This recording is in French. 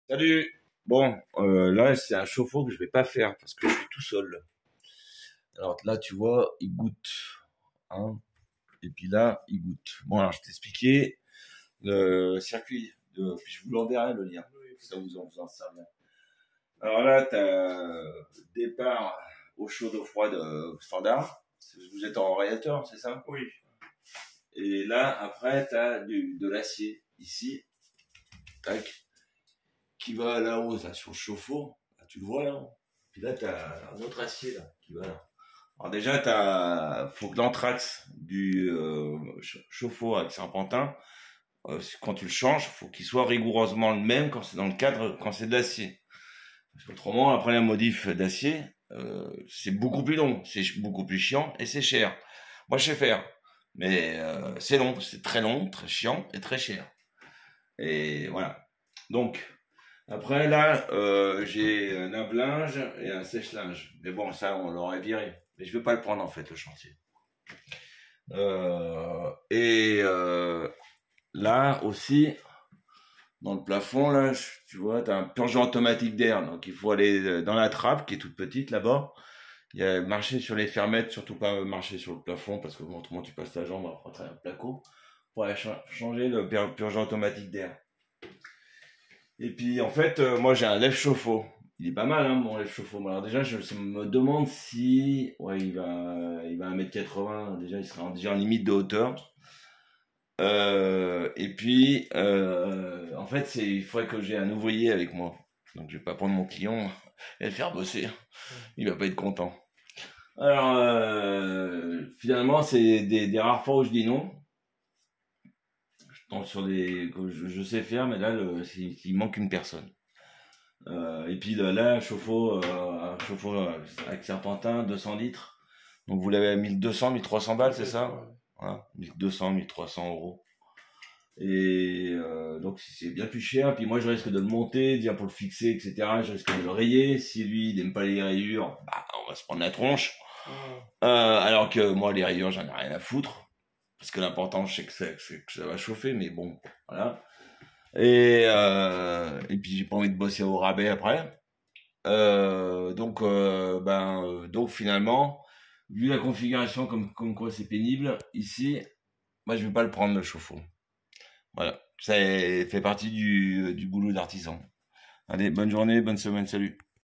Salut. Bon, là, c'est un chauffe-eau que je vais pas faire parce que je suis tout seul. Alors là, tu vois, il goûte, hein, et puis là, il goûte. Bon, alors je t'expliquais le circuit. Puis je vous l'enverrai le lien. Ça vous en sert bien. Alors là, tu as départ au chaud d'eau froide standard. Vous êtes en radiateur, c'est ça? Oui. Et là, après, tu as de l'acier ici, tac, qui va là-haut, là, sur le chauffe-eau. Là, tu le vois là-haut. Puis là, tu as un autre acier là, qui va là. Alors déjà, faut que l'anthrax du chauffe-eau avec serpentin, quand tu le changes, faut qu'il soit rigoureusement le même quand c'est dans le cadre, quand c'est de l'acier. Parce qu'autrement, après la modif d'acier, c'est beaucoup plus long, c'est beaucoup plus chiant et c'est cher. Moi, je sais faire, mais c'est long, c'est très long, très chiant et très cher. Et voilà. Donc, après là, j'ai un lave-linge et un sèche-linge. Mais bon, ça, on l'aurait viré. Mais je vais pas le prendre en fait, le chantier. Et là aussi, dans le plafond, là, tu vois, tu as un plongeon automatique d'air. Donc il faut aller dans la trappe qui est toute petite là-bas. Il y a marcher sur les fermettes, surtout pas marcher sur le plafond parce que bon, autrement tu passes ta jambe après un placo pour aller changer le plongeon automatique d'air. Et puis en fait, moi j'ai un lève-chauffe-eau. Il est pas mal, hein, mon lève-chauffe-eau. Alors déjà, je me demande si, ouais, il va à 1,80 m. Déjà, il sera déjà en limite de hauteur. Et puis, en fait, il faudrait que j'ai un ouvrier avec moi. Donc, je vais pas prendre mon client et le faire bosser. Il va pas être content. Alors, finalement, c'est des rares fois où je dis non. Je tombe sur des que je sais faire, mais là, il manque une personne. Et puis là, un chauffe-eau avec serpentin, 200 litres. Donc vous l'avez à 1200, 1300 balles, c'est ça? Voilà, 1200, 1300 euros. Et donc c'est bien plus cher. Puis moi je risque de le monter, déjà pour le fixer, etc. Je risque de le rayer. Si lui il n'aime pas les rayures, bah on va se prendre la tronche. Alors que moi les rayures j'en ai rien à foutre. Parce que l'important c'est que ça va chauffer, mais bon, voilà. Et puis j'ai pas envie de bosser au rabais après. Donc finalement, vu la configuration comme quoi c'est pénible, ici, moi je vais pas le prendre le chauffe-eau. Voilà, ça fait partie du boulot d'artisan. Allez, bonne journée, bonne semaine, salut.